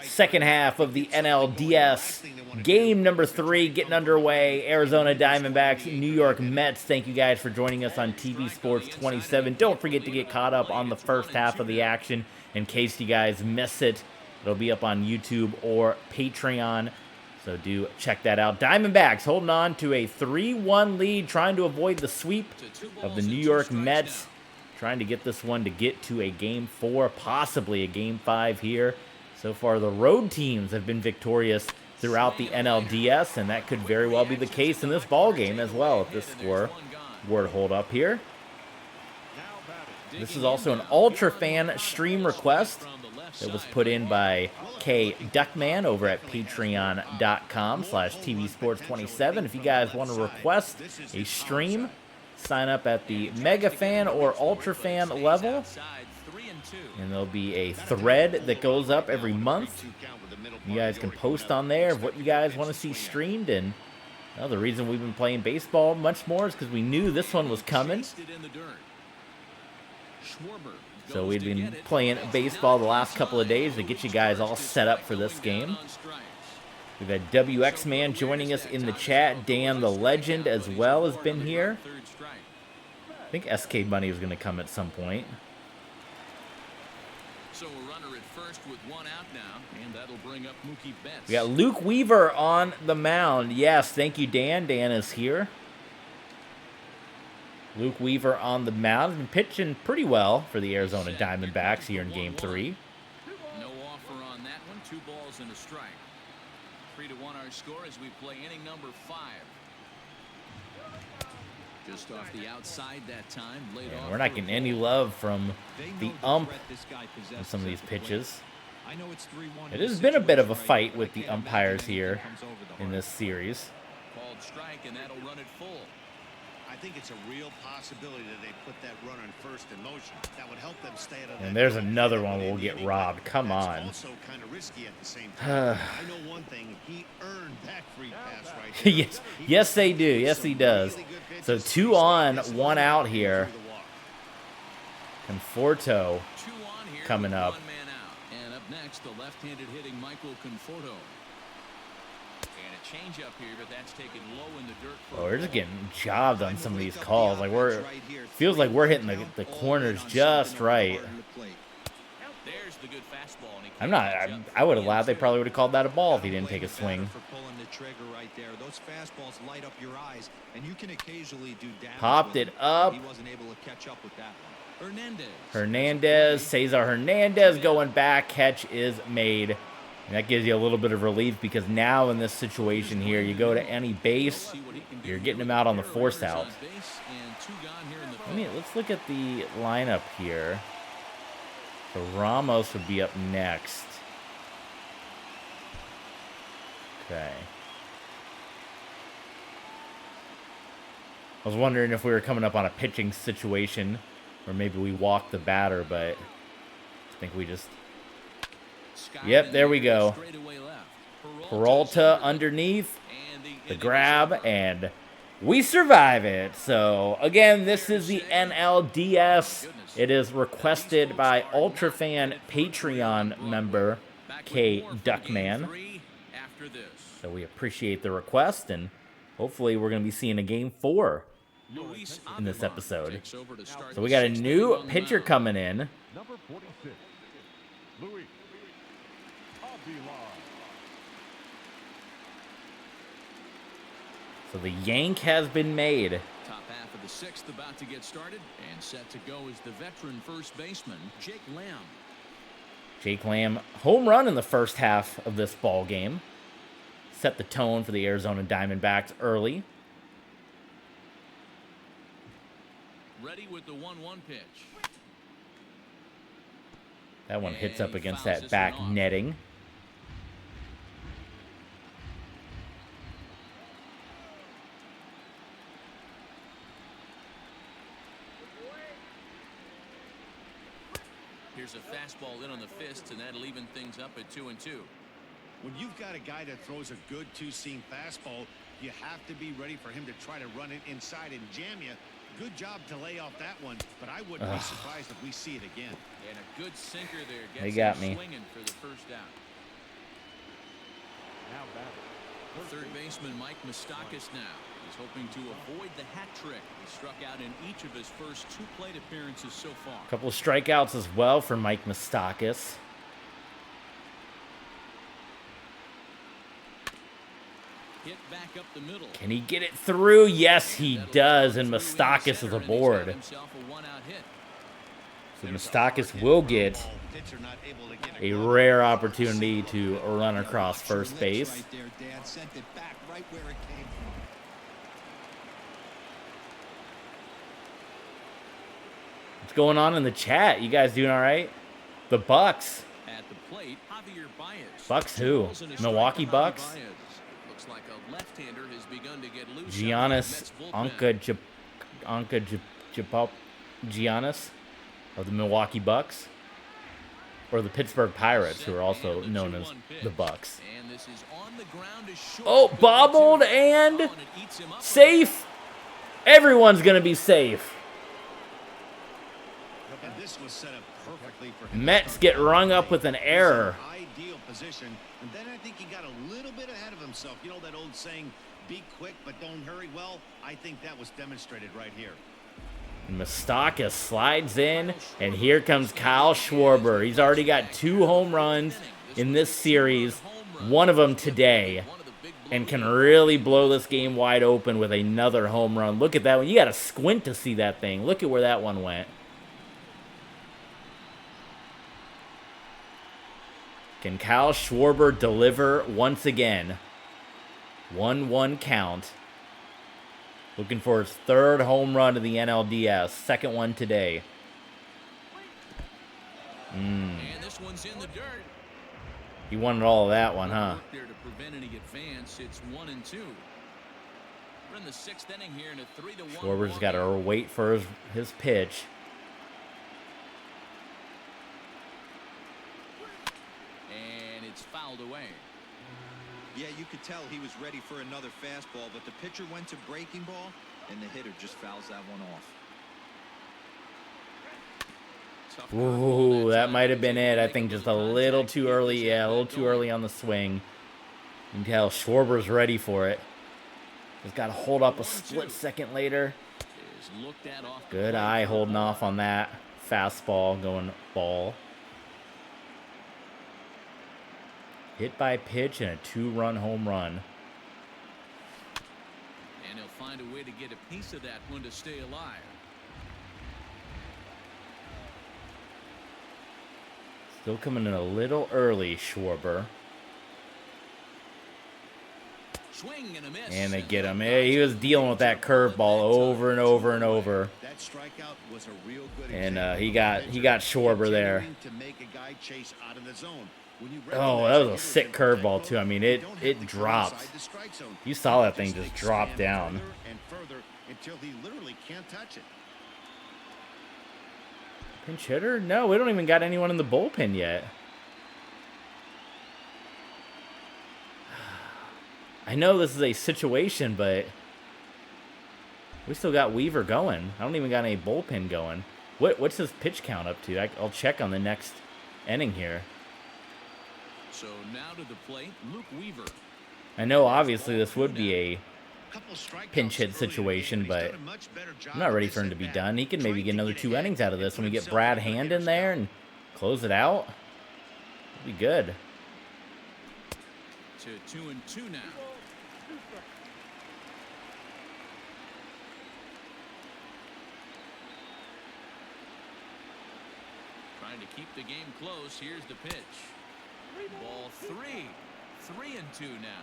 Second half of the NLDS game number 3 getting underway. Arizona Diamondbacks, New York Mets. Thank you guys for joining us on TV Sports 27. Don't forget to get caught up on the first half of the action in case you guys miss it. It'll be up on YouTube or Patreon, so do check that out. Diamondbacks holding on to a 3-1 lead, trying to avoid the sweep of the New York Mets. Trying to get this one to get to a Game 4, possibly a Game 5 here. So far, the road teams have been victorious throughout the NLDS, and that could very well be the case in this ball game as well if this score were to hold up here. This is also an Ultra Fan stream request that was put in by K Duckman over at patreon.com/tvsports27. If you guys want to request a stream, sign up at the Mega Fan or Ultra Fan level, and there'll be a thread that goes up every month. You guys can post on there of what you guys want to see streamed, and well, the reason we've been playing baseball much more is because we knew this one was coming. So we've been playing baseball the last couple of days to get you guys all set up for this game. We've had WX Man joining us in the chat. Dan the Legend as well has been here. I think SK Money is going to come at some point. So a runner at first with one out now, and that'll bring up Mookie Betts. We got Luke Weaver on the mound. Yes, thank you, Dan. Dan is here. Luke Weaver on the mound. Has been pitching pretty well for the Arizona Diamondbacks here in Game 3. No offer on that one. 2 balls and a strike. 3-1 our score as we play inning number 5. Just off the outside that time. Yeah, we're not getting any love from the ump on some of these pitches. It has been a bit of a fight with the umpires here in this series. Called strike, and that'll run it full. I think it's a real possibility that they put that runner in first in motion. That would help them stay out of that. And there's another one we'll get robbed. Come on. Also kind of risky at the same time. I know one thing, he earned that free pass right there. Yes, yes they do. Yes, he does. So 2 on, 1 out here. Conforto coming up. And up next, the left-handed hitting Michael Conforto. And a change up here, but that's taken low in the dirt. Oh, we're just getting jobbed on some of these calls. Like feels like we're hitting the corners just right. There's the good fastball. I would have laughed. They probably would have called that a ball if he didn't take a swing. Popped it up. Hernandez, Cesar Hernandez going back. Catch is made. And that gives you a little bit of relief because now in this situation here, you go to any base, you're getting him out on the force out. Let's look at the lineup here. So Ramos would be up next. Okay. I was wondering if we were coming up on a pitching situation or maybe we walked the batter, but I think we just... Yep, there we go. Peralta underneath, the grab, and we survive it. So, again, this is the NLDS. It is requested by Ultrafan Patreon member K Duckman. So we appreciate the request, and hopefully we're going to be seeing a Game 4 in this episode. So we got a new pitcher coming in. Number 46, Louis. So the yank has been made. Top half of the 6th about to get started, and set to go is the veteran first baseman, Jake Lamb. Jake Lamb, home run in the first half of this ball game. Set the tone for the Arizona Diamondbacks early. Ready with the 1-1 pitch. That one hits up against that back netting. Here's a fastball in on the fists, and that'll even things up at 2-2. When you've got a guy that throws a good two-seam fastball, you have to be ready for him to try to run it inside and jam you. Good job to lay off that one, but I wouldn't be surprised if we see it again. And a good sinker there. Gets They got him me. swinging for the first down. Now batting. Third baseman Mike Moustakas now. He's hoping to avoid the hat trick. He struck out in each of his first 2 plate appearances so far. A couple of strikeouts as well for Mike Moustakas. Hit back up the middle. Can he get it through? Yes, he does, and Moustakas is aboard. So Moustakas will get a rare opportunity to run across first base. Right there, Dad. Sent it back right where it came from. What's going on in the chat? You guys doing all right? The Bucks. At the plate, Javier Baez. Bucks who? Milwaukee Bucks? Looks like a left-hander has begun to get loose. Giannis Giannis of the Milwaukee Bucks, or the Pittsburgh Pirates, who are also known as the Bucks. And this is on the ground to short. Oh, bobbled and safe. Everyone's going to be safe. And this was set up perfectly for him. Mets get rung up with an error. Ideal position, and then I think he got a little bit ahead of himself. You know that old saying, be quick but don't hurry? Well, I think that was demonstrated right here. Moustakas slides in, and here comes Kyle Schwarber. He's already got 2 home runs in this series, one of them today, and can really blow this game wide open with another home run. Look at that one. You got to squint to see that thing. Look at where that one went. Can Kyle Schwarber deliver once again? 1-1 count. Looking for his 3rd home run of the NLDS. 2nd one today. And this one's in the dirt. He wanted all of that one, huh? There to prevent any advance. It's 1-2. We're in the 6th inning here in a 3-1. Schwarber's got to wait for his pitch. And it's fouled away. Yeah, you could tell he was ready for another fastball, but the pitcher went to breaking ball, and the hitter just fouls that one off. Ooh, that might have been it. I think just a little too early. Yeah, a little too early on the swing. You can tell Schwarber's ready for it. Just got to hold up a split second later. Good eye holding off on that fastball going ball. Hit by pitch and a 2-run home run. And he'll find a way to get a piece of that one to stay alive. Still coming in a little early, Schwarber. Swing and a miss. And they get him. He was dealing with that curveball over and over and over. That strikeout was a real good And example. he got Schwarber there. To make a guy chase out of the zone. Oh, that was a sick curveball too. I mean, it dropped. You saw that thing just drop down. And further until he literally can't touch it. Pinch hitter? No, we don't even got anyone in the bullpen yet. I know this is a situation, but we still got Weaver going. I don't even got any bullpen going. What's his pitch count up to? I'll check on the next inning here. So now to the plate, Luke Weaver. I know obviously this would be a pinch hit situation, but I'm not ready for him to be done. He can maybe get another 2 innings out of this when we get Brad Hand in there and close it out. It'll be good. To 2-2 now. Trying to keep the game close. Here's the pitch. Ball 3. 3-2 now.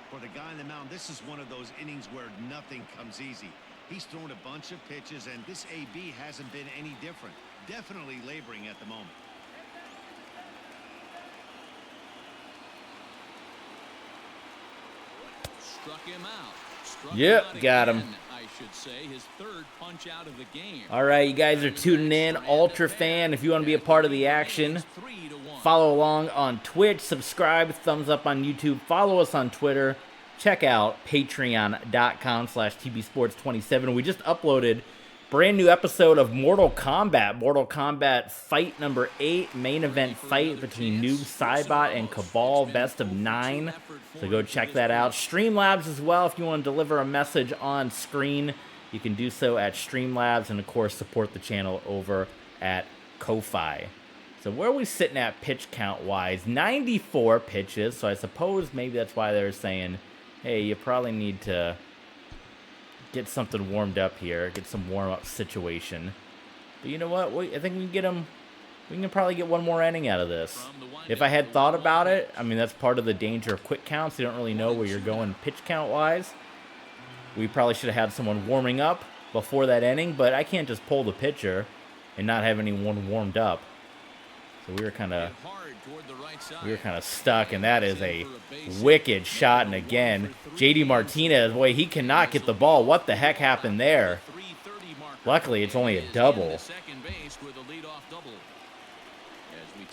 For the guy on the mound, this is one of those innings where nothing comes easy. He's thrown a bunch of pitches, and this AB hasn't been any different. Definitely laboring at the moment. Struck him out. Yep, got him. I should say his 3rd punch out of the game. All right, you guys are tuning in. Ultra fan, if you want to be a part of the action, follow along on Twitch, subscribe, thumbs up on YouTube, follow us on Twitter check out patreon.com/tbsports27. We just uploaded brand new episode of Mortal Kombat fight number 8, main event fight between Noob Saibot and Cabal, best of 9. So go check that out. Streamlabs as well. If you want to deliver a message on screen, you can do so at Streamlabs, and of course support the channel over at Ko-Fi. So where are we sitting at pitch count wise? 94 pitches. So I suppose maybe that's why they're saying, hey, you probably need to get something warmed up here, get some warm-up situation. But you know what? I think we can get him. We can probably get one more inning out of this. If I had thought about it, I mean, that's part of the danger of quick counts. You don't really know where you're going pitch count-wise. We probably should have had someone warming up before that inning, but I can't just pull the pitcher and not have anyone warmed up. So we were kind of stuck, and that is a wicked shot. And again, JD Martinez, boy, he cannot get the ball. What the heck happened there? Luckily, it's only a double.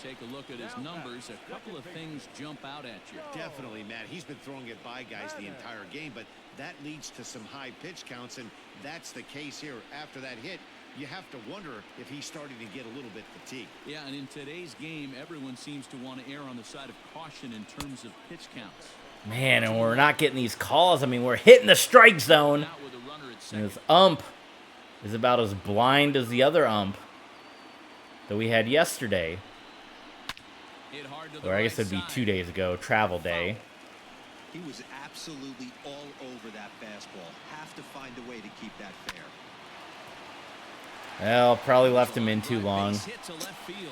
Take a look at his numbers, a couple of things jump out at you. Definitely, Matt. He's been throwing it by guys the entire game, but that leads to some high pitch counts, and that's the case here. After that hit, you have to wonder if he's starting to get a little bit fatigued. Yeah, and in today's game, everyone seems to want to err on the side of caution in terms of pitch counts. Man, and we're not getting these calls. I mean, we're hitting the strike zone. And this ump is about as blind as the other ump that we had yesterday. Or I guess it'd be 2 days ago, travel day. He was absolutely all over that fastball. Have to find a way to keep that fair. Well, probably left him in too long.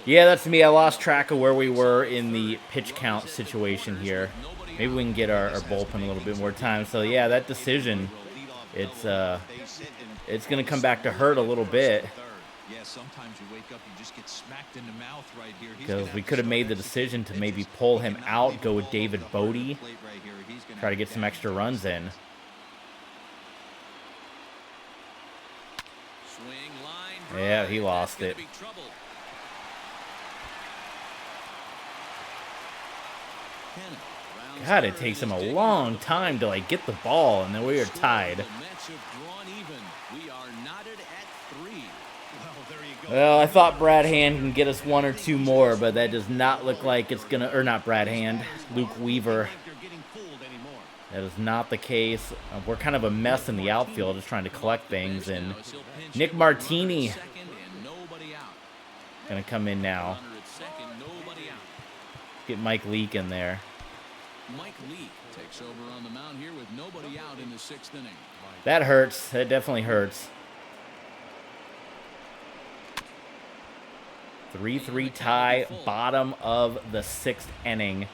Yeah, that's me. I lost track of where we were in the pitch count situation here. Maybe we can get our bullpen a little bit more time. So yeah, that decision, it's going to come back to hurt a little bit. Yeah, sometimes you wake up, you just get smacked in the mouth right here. Because we could have made the decision to maybe pull him out, go with David Bodie, try to get some extra runs in. Yeah, he lost it. God, it takes him a long time to like get the ball, and then we are tied. Well, I thought Brad Hand can get us 1 or 2 more, but that does not look like it's gonna, or not Brad Hand, Luke Weaver. That is not the case. We're kind of a mess in the outfield, just trying to collect things, and Nick Martini gonna come in now. Get Mike Leake in there. Mike Leake takes over on the mound here with nobody out in the 6th inning. That hurts. That definitely hurts. 3-3 tie, bottom of the 6th inning,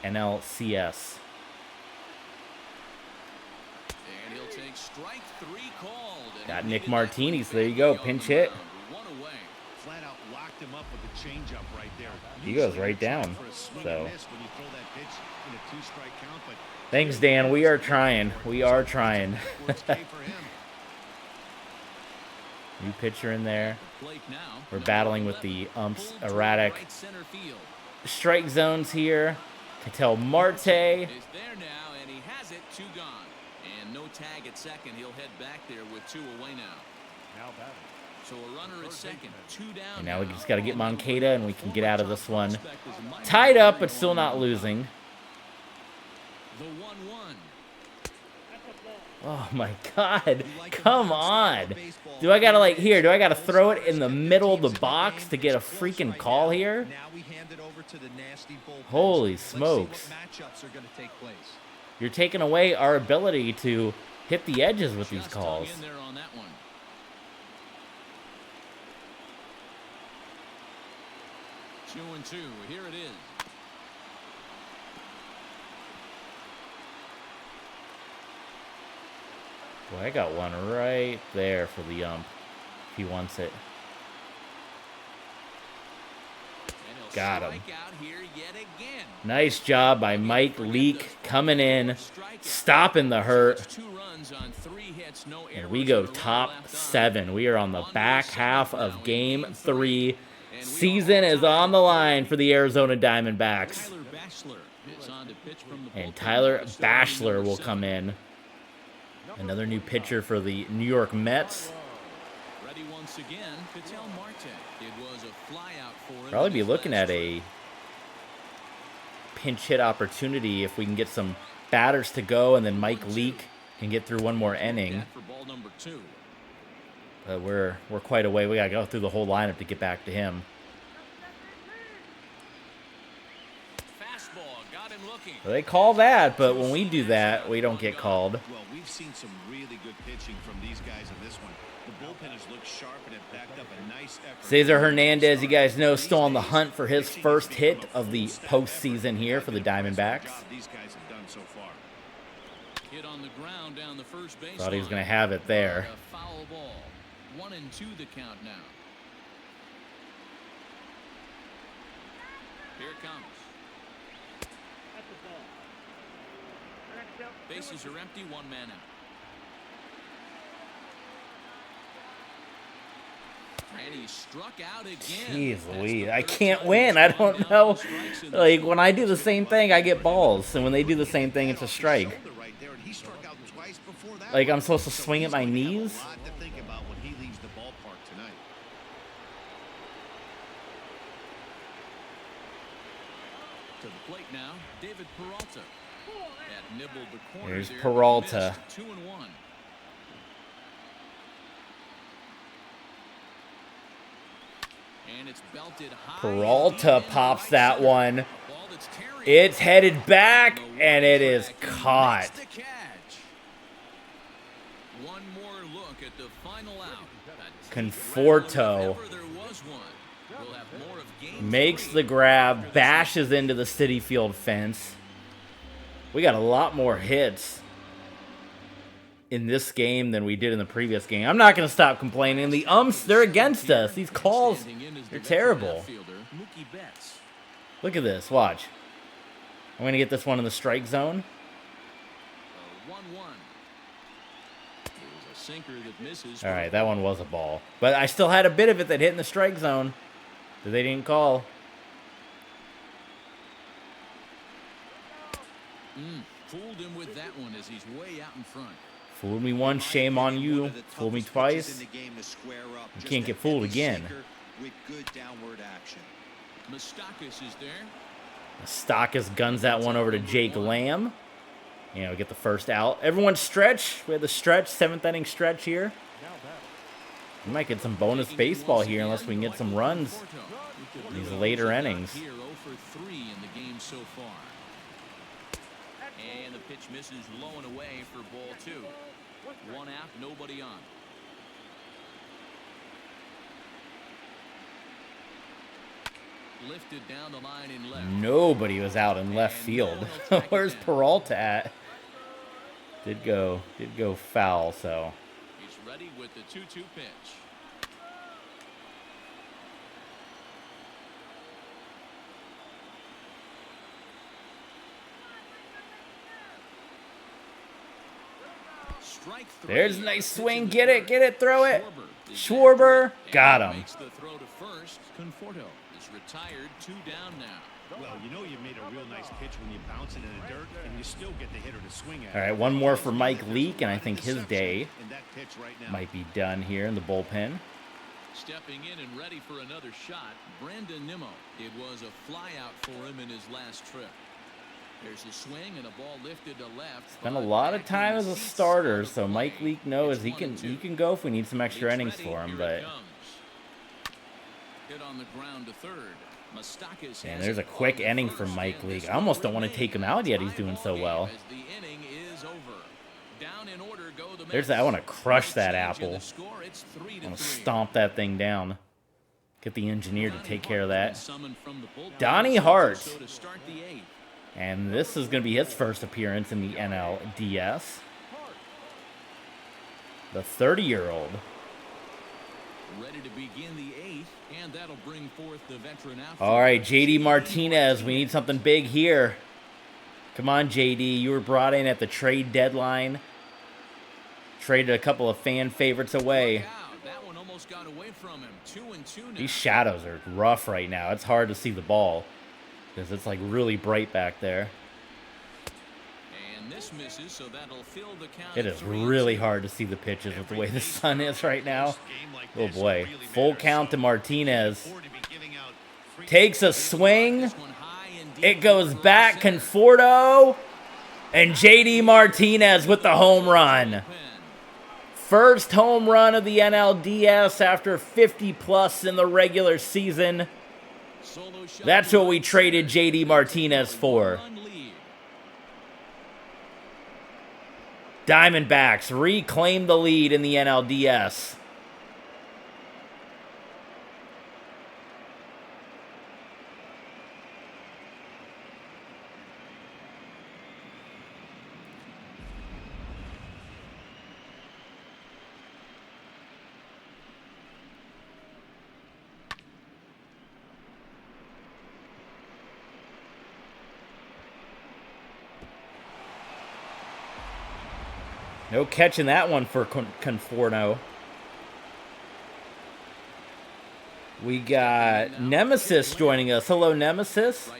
NLCS. And he'll take strike 3 called. Got Nick Martini, so there you go, pinch hit. Flat out locked him up with the changeup right there. He goes right down. So thanks, Thanks, Dan. We are trying. We are trying. New pitcher in there. We're battling with the umps, erratic strike zones here. Cattell Marte. Is there now, and he has it, 2 gone. And no tag at second. He'll head back there with 2 away now. So a runner at second, 2 down. And now we just got to get Moncada, and we can get out of this one. Tied up, but still not losing. The 1-1. Oh my God, come on. Do I gotta do I gotta throw it in the middle of the box to get a freaking call here? Holy smokes. You're taking away our ability to hit the edges with these calls. 2-2, here it is. Boy, I got one right there for the ump. If he wants it. Got him. Nice job by Mike Leake coming in, stopping the hurt. And we go top 7. We are on the back half of Game 3. Season is on the line for the Arizona Diamondbacks. It's on to pitch from the And bullpen. Tyler Starting Bachelor number will 7. come in. Another new pitcher for the New York Mets. Ready once again, Ketel Marte. It was a fly out for him. Probably in be his looking last at a pinch hit opportunity if we can get some batters to go, and then Mike Leake can get through one more inning. For ball number 2. But we're quite away. We gotta go through the whole lineup to get back to him. Fastball got him looking. Well, they call that, but when we do that, we don't get called. Well, we've seen some really good pitching from these guys in this one. The bullpen has looked sharp and it backed up a nice effort. Cesar Hernandez, you guys know, still on the hunt for his first hit of the postseason here for the Diamondbacks. These guys have done so far. Hit on the ground down the first base. Thought he was going to have it there. A foul ball. 1-2 the count now. Here it comes. Bases are empty, 1 man out. And he struck out again. Jeez Louise, I can't win. I don't know. Like, when I do the same thing, I get balls. And when they do the same thing, it's a strike. Like, I'm supposed to swing at my knees? A lot to think about when he leaves the ballpark tonight. To the plate now, David Peralta. That nibbled the corner. Here's there, Peralta. missed. 2-1. And it's belted high. Peralta pops Right that center. one. Ball that's carried. It's headed back, and it is caught. Makes the catch. One more look at the final out. Conforto If ever there was one. We'll have more of game makes 3. the grab, bashes into the Citi Field fence. We got a lot more hits in this game than we did in the previous game. I'm not going to stop complaining. The umps, they're against us. These calls, they're terrible. Mookie Betts. Look at this. Watch. I'm going to get this one in the strike zone. 1-1. It was a sinker that misses. All right, that one was a ball. But I still had a bit of it that hit in the strike zone that they didn't call. Fooled him with that one as he's way out in front. Fooled me once, shame on you. Fooled me twice. You can't get fooled again. With good downward action. Moustakas is there. Stakis guns that one over to Jake Lamb. You know, get the first out. Everyone stretch. We had the stretch, 7th inning stretch here. We might get some bonus baseball here unless we can get some runs in these later innings. Here 0 for 3 in the game so far. And the pitch misses low and away for ball 2. 1 out, nobody on. Lifted down the line in left. Nobody was out in left field. Where's Peralta at? Did go foul, so. He's ready with the 2-2 pitch. Strike 3. There's a nice swing. Get it, throw it. Schwarber, got him. Makes the throw to first. Conforto is retired, 2 down now. Well, you know you made a real nice pitch when you bounce it in the dirt and you still get the hitter to swing at it. All right, one more for Mike Leake, and I think his day In that pitch right now. might be done here in the bullpen. Stepping in and ready for another shot, Brandon Nimmo. It was a flyout for him in his last trip. There's a swing and a ball lifted to left. Spent a lot of time as a starter, so Mike Leake knows he can go if we need some extra innings for him. But hit on the ground to third. Moustakas and there's a quick inning from Mike Leake. I almost don't want to take him out yet. He's doing so well. As the inning is over. Down in order go the There's that. I want to crush that apple. The score, it's 3-3. I want to stomp that thing down. Get the engineer to take care of that. Donnie Hart. So to start the 8th. And this is going to be his first appearance in the NLDS. The 30-year-old. Ready to begin the 8th, and that'll bring forth the veteran outfielder. All right, JD Martinez. We need something big here. Come on, JD. You were brought in at the trade deadline. Traded a couple of fan favorites away. That one almost got away from him. 2-2 now. These shadows are rough right now. It's hard to see the ball because it's like really bright back there. And this misses, so that'll fill the count. It is really hard to see the pitches with the way the sun is right now. Oh boy. Full count to Martinez. Takes a swing. It goes back. Conforto. And JD Martinez with the home run. First home run of the NLDS after 50+ in the regular season. That's what we traded JD Martinez for. Diamondbacks reclaim the lead in the NLDS. No catching that one for Conforto. We got Nemesis joining us. Hello, Nemesis.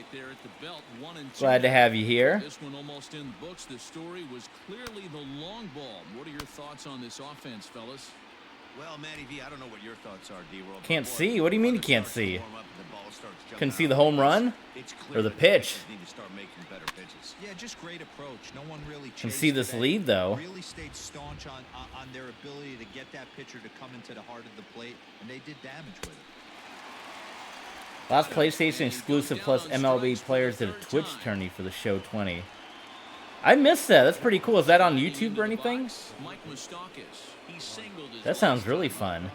Glad to have you here. This one almost in the books. The story was clearly the long ball. What are your thoughts on this offense, fellas? Well, Matty V, I don't know what your thoughts are, D-Roll. Can't see? What do you mean you can't see? Couldn't see the home run? Or the pitch? Need to start making better pitches. Yeah, just great approach. No one really Can see this lead, though. Really stayed staunch on their ability to get that pitcher to come into the heart of the plate, and they did damage with it. Last PlayStation exclusive plus MLB players did a Twitch tourney for the show 20. I missed that. That's pretty cool. Is that on YouTube or anything? That sounds really fun.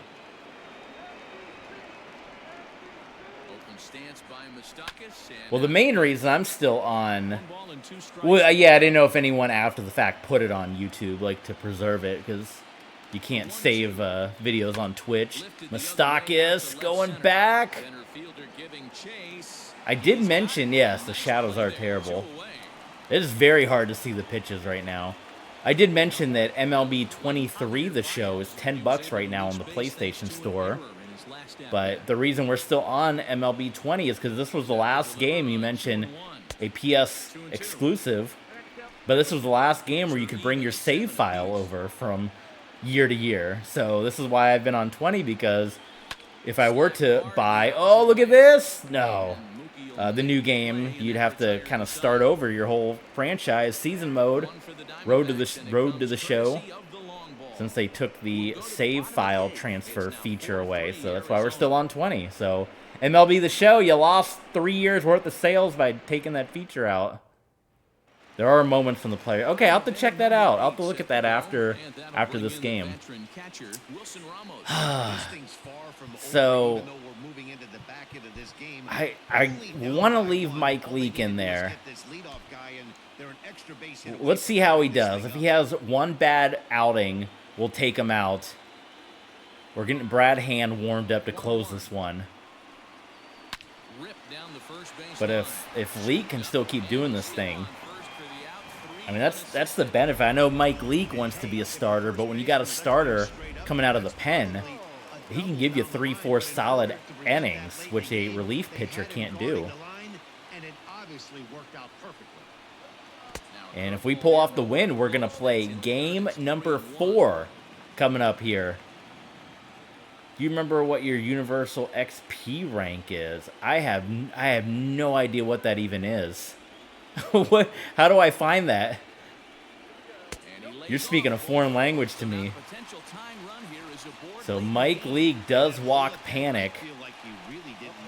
Well, the main reason I'm still on... Well, yeah, I didn't know if anyone after the fact put it on YouTube, like, to preserve it, because you can't save videos on Twitch. Mustakis going back. I did mention, yes, the shadows are terrible. It is very hard to see the pitches right now. I did mention that MLB 23, the show, is $10 right now on the PlayStation Store. But the reason we're still on MLB 20 is because this was the last game. You mentioned a PS exclusive, but this was the last game where you could bring your save file over from year to year. So this is why I've been on 20, because if I were to buy, oh, look at this, no, the new game, you'd have to kind of start over your whole franchise, season mode, road to the show, since they took the save file transfer feature away. So that's why we're still on 20. So MLB The Show, you lost 3 years worth of sales by taking that feature out. There are moments from the player. Okay, I'll have to check that out. I'll have to look at that after this game. So I want to leave Mike Leake in there. Let's see how he does. If he has one bad outing, we'll take him out. We're getting Brad Hand warmed up to close this one. But if Leake can still keep doing this thing, I mean, that's the benefit. I know Mike Leake wants to be a starter, but when you got a starter coming out of the pen, he can give you 3-4 solid innings, which a relief pitcher can't do. And if we pull off the win, we're going to play game number 4 coming up here. Do you remember what your Universal XP rank is? I have no idea what that even is. How do I find that? You're speaking a foreign language to me. So Mike Leake does walk Panic.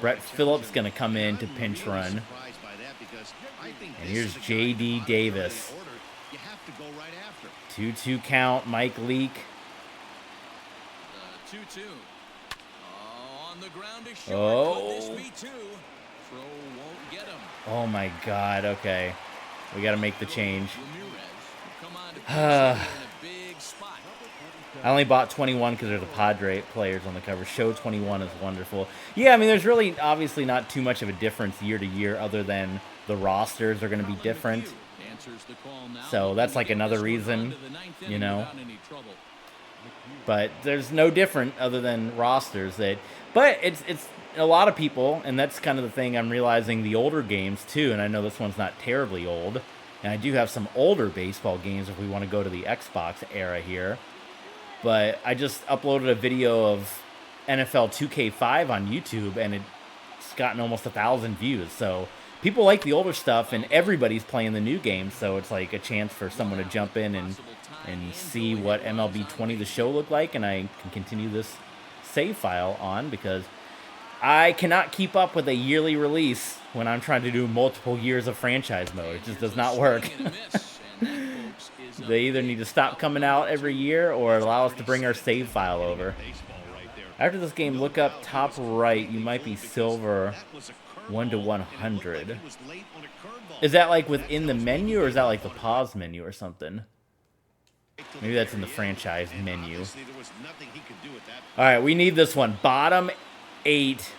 Brett Phillips going to come in to pinch run. And here's J.D. Davis. 2-2 count, Mike Leake. Oh. Oh my God, okay. We got to make the change. I only bought 21 because there's a Padre players on the cover. Show 21 is wonderful. Yeah, I mean, there's really obviously not too much of a difference year to year other than the rosters are going to be different. So that's like another reason, you know. But there's no different other than rosters. But it's a lot of people, and that's kind of the thing I'm realizing the older games too, and I know this one's not terribly old, And I do have some older baseball games if we want to go to the Xbox era here. But I just uploaded a video of NFL 2K5 on YouTube, and it's gotten almost 1,000 views. So people like the older stuff, and everybody's playing the new games. So it's like a chance for someone to jump in and see what MLB 20 The Show looked like. And I can continue this save file on because I cannot keep up with a yearly release when I'm trying to do multiple years of franchise mode. It just does not work. They either need to stop coming out every year or allow us to bring our save file over. After this game, look up top right. You might be silver 1 to 100. Is that like within the menu, or is that like the pause menu or something? Maybe that's in the franchise menu. All right, we need this one. Bottom 8.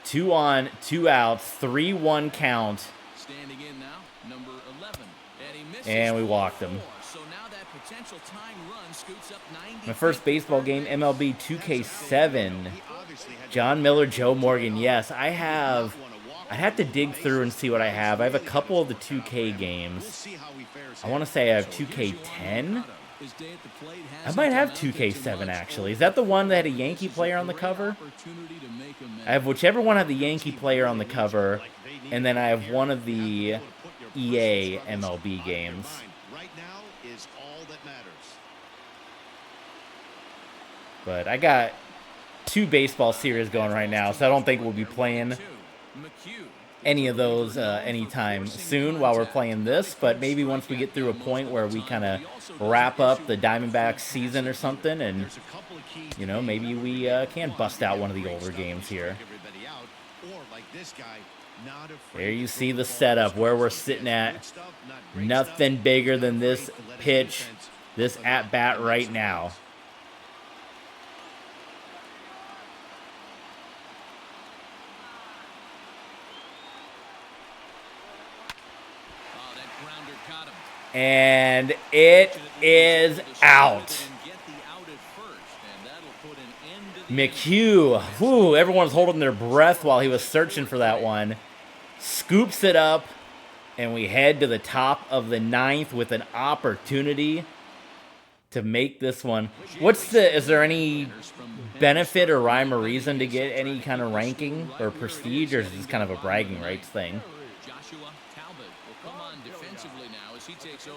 2 on, 2 outs, 3-1 count. Standing in now, number 11. And he misses and we walked him. So now that potential tying run scoots up 90. My first baseball game, MLB 2K7. John Miller, Joe Morgan. Yes, I have to dig through and see what I have. I have a couple of the 2K games. I want to say I have 2K10. I might have 2K7 actually. Is that the one that had a Yankee player on the cover? I have whichever one had the Yankee player on the cover, and then I have one of the EA MLB games. But I got 2 baseball series going right now, so I don't think we'll be playing any of those anytime soon while we're playing this, but maybe once we get through a point where we kind of wrap up the Diamondbacks season or something, and you know, maybe we can bust out one of the older games here. There you see the setup where we're sitting at. Nothing bigger than this pitch, this at-bat right now. And it is out. McHugh, whew, everyone's holding their breath while he was searching for that one. Scoops it up, and we head to the top of the 9th with an opportunity to make this one. Is there any benefit or rhyme or reason to get any kind of ranking or prestige, or is this kind of a bragging rights thing?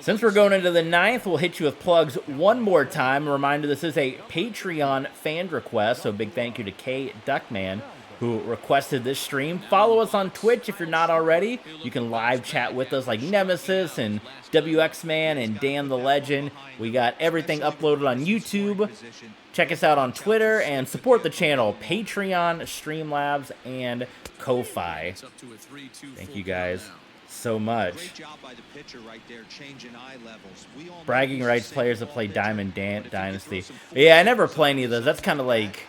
Since we're going into the 9th, we'll hit you with plugs one more time. A reminder, this is a Patreon fan request, so a big thank you to K Duckman, who requested this stream. Follow us on Twitch if you're not already. You can live chat with us like Nemesis and WXMan and Dan the Legend. We got everything uploaded on YouTube. Check us out on Twitter and support the channel, Patreon, Streamlabs, and Ko-Fi. Thank you guys so much. Bragging rights players that play Diamond Dynasty. Yeah, I never play any of those. That's kind of like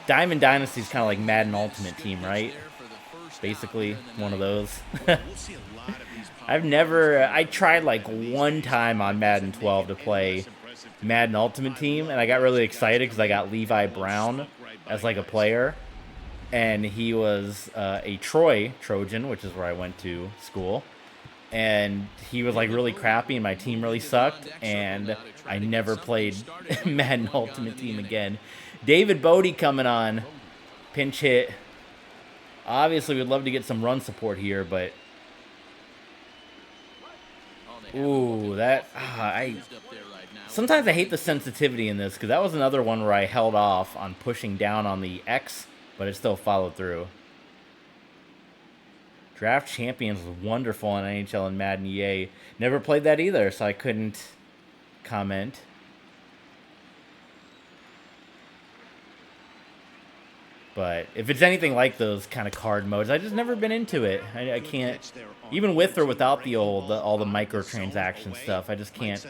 Diamond Dynasty is kind of like Madden Ultimate Team, right? Basically one of those. I tried like one time on Madden 12 to play Madden Ultimate Team, and I got really excited because I got Levi Brown as like a player. And he was a Trojan, which is where I went to school. And he was like really crappy, and my team really sucked. And I never played Madden Ultimate Team again. David Bodie coming on. Pinch hit. Obviously, we'd love to get some run support here, but... Ooh, sometimes I hate the sensitivity in this, because that was another one where I held off on pushing down on the X, but it still followed through. Draft Champions was wonderful on NHL and Madden EA. Never played that either, so I couldn't comment. But if it's anything like those kind of card modes, I've just never been into it. I can't, even with or without all the microtransaction stuff, I just can't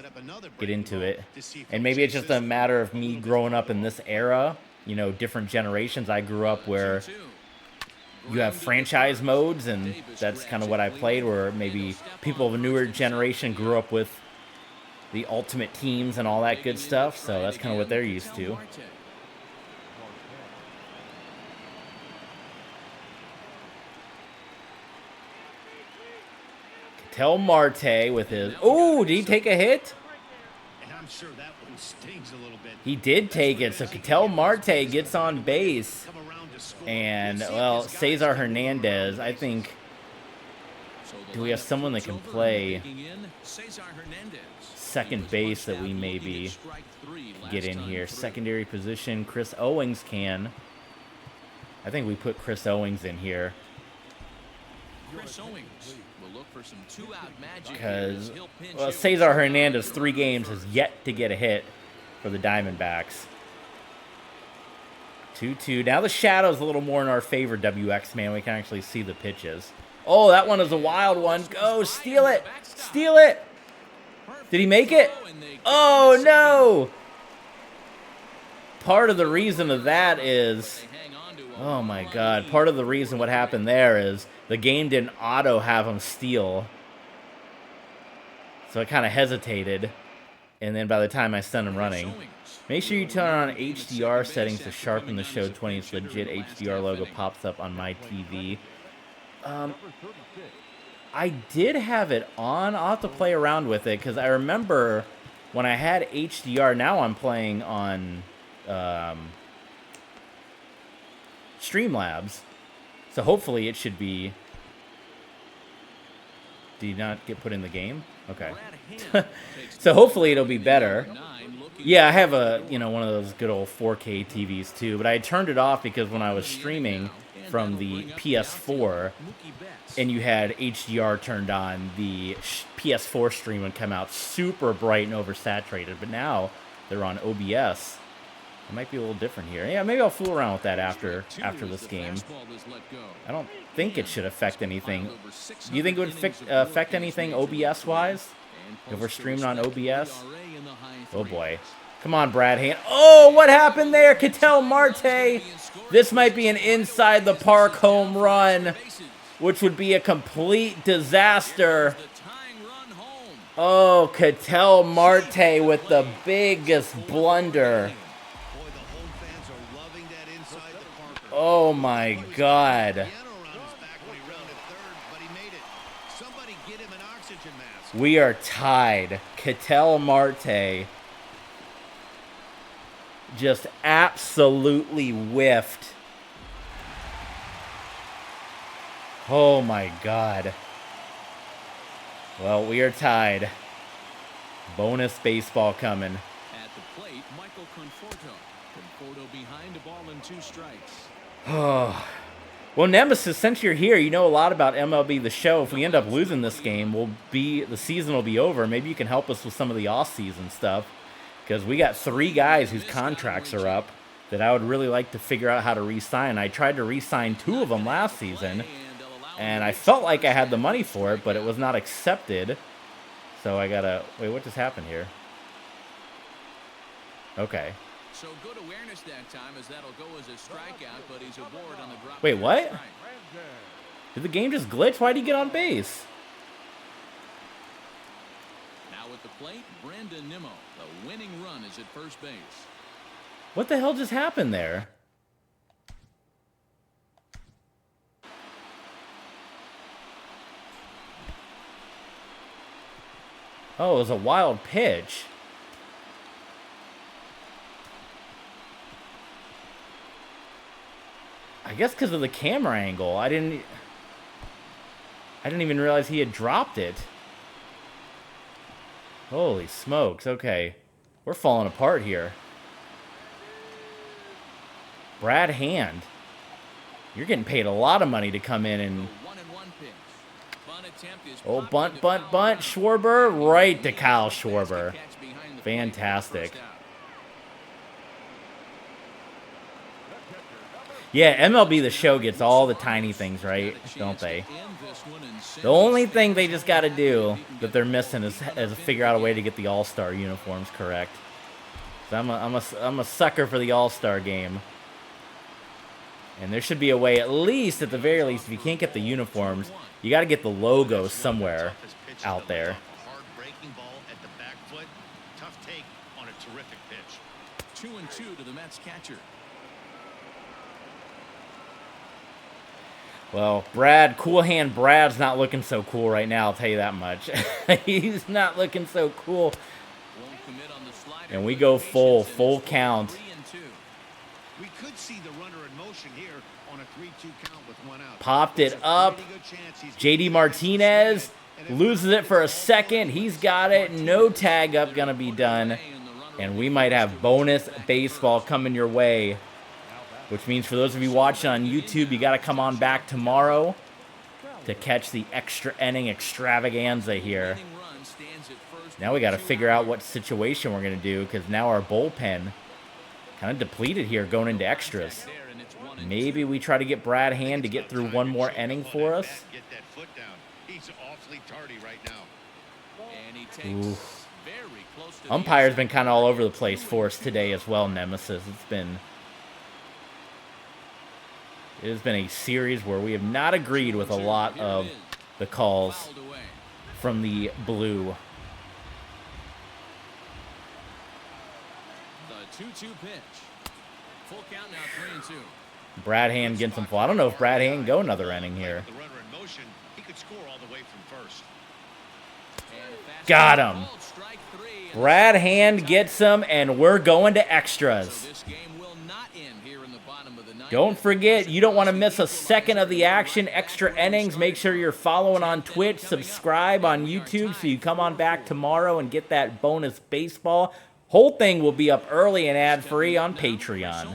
get into it. And maybe it's just a matter of me growing up in this era. You know, different generations. I grew up where you have franchise modes, and that's kind of what I played, where maybe people of a newer generation grew up with the ultimate teams and all that good stuff, so that's kind of what they're used to. Ketel Marte with his... Oh, did he take a hit? And I'm sure that one stings a little bit. He did take it. So Ketel Marte gets on base. And, well, Cesar Hernandez, I think... Do we have someone that can play second base that we maybe get in here? Secondary position, Chris Owings can. I think we put Chris Owings in here. Chris Owings will look for some two-out magic because, well, Cesar Hernandez, 3 games, has yet to get a hit for the Diamondbacks. 2-2. Now the shadow's a little more in our favor, WX, man. We can actually see the pitches. Oh, that one is a wild one. Go, steal it. Steal it. Did he make it? Oh, no. Part of the reason of that is... Oh, my God. Part of the reason what happened there is the game didn't auto have him steal. So I kind of hesitated. And then by the time I sent him running. Make sure you turn on HDR settings to sharpen the show 20. It's legit HDR logo pops up on my TV. I did have it on. I'll have to play around with it because I remember when I had HDR. Now I'm playing on Streamlabs, so hopefully it should be. Did you not get put in the game? Okay. So hopefully it'll be better. Yeah, I have a one of those good old 4K TVs too, but I turned it off because when I was streaming from the PS4 and you had HDR turned on, the PS4 stream would come out super bright and oversaturated, but now they're on OBS. It might be a little different here. Yeah, maybe I'll fool around with that after this game. I don't think it should affect anything. Do you think it would affect anything OBS-wise? If we're streaming on OBS? Oh, boy. Come on, Brad Hand. Oh, what happened there? Ketel Marte. This might be an inside-the-park home run, which would be a complete disaster. Oh, Ketel Marte with the biggest blunder. Oh, my God. We are tied. Ketel Marte just absolutely whiffed. Oh, my God. Well, we are tied. Bonus baseball coming. At the plate, Michael Conforto. Conforto behind a ball and 2 strikes. Oh. Well, Nemesis, since you're here, you know a lot about MLB The Show. If we end up losing this game, the season will be over. Maybe you can help us with some of the off-season stuff. Because we got 3 guys whose contracts are up that I would really like to figure out how to re-sign. I tried to re-sign 2 of them last season, and I felt like I had the money for it, but it was not accepted. So I gotta... Wait, what just happened here? Okay. So good awareness that time, as that'll go as a strikeout, but he's aboard on the drop. Wait, what? Did the game just glitch? Why'd he get on base? Now at the plate, Brandon Nimmo. The winning run is at first base. What the hell just happened there? Oh, it was a wild pitch. I guess because of the camera angle. I didn't even realize he had dropped it. Holy smokes. Okay. We're falling apart here. Brad Hand. You're getting paid a lot of money to come in and... Oh, bunt. Schwarber. Right to Kyle Schwarber. Fantastic. Yeah, MLB The Show gets all the tiny things right, don't they? The only thing they just got to do that they're missing is figure out a way to get the All-Star uniforms correct. So I'm a sucker for the All-Star game. And there should be a way, at least, at the very least, if you can't get the uniforms, you got to get the logo somewhere out there. Hard breaking ball at the back foot. Tough take on a terrific pitch. 2-2 to the Mets catcher. Well, Cool Hand Brad's not looking so cool right now, I'll tell you that much. He's not looking so cool. And we go full count. We could see the runner in motion here on a 3-2 count with one out. Popped it up. JD Martinez loses it for a second. He's got it. No tag up gonna be done. And we might have bonus baseball coming your way. Which means for those of you watching on YouTube, you got to come on back tomorrow to catch the extra inning extravaganza here. Now we got to figure out what situation we're going to do because now our bullpen kind of depleted here going into extras. Maybe we try to get Brad Hand to get through one more inning for us. Ooh. Umpire's been kind of all over the place for us today as well, Nemesis. It has been a series where we have not agreed with a lot of the calls from the blue. The 2-2 pitch. Full count now, 3-2. Brad Hand getting some full. I don't know if Brad Hand can go another inning here. The runner in motion, he could score all the way from first. Got him. Brad Hand gets him, and we're going to extras. Don't forget, you don't want to miss a second of the action, extra innings. Make sure you're following on Twitch, subscribe on YouTube so you come on back tomorrow and get that bonus baseball. Whole thing will be up early and ad-free on Patreon.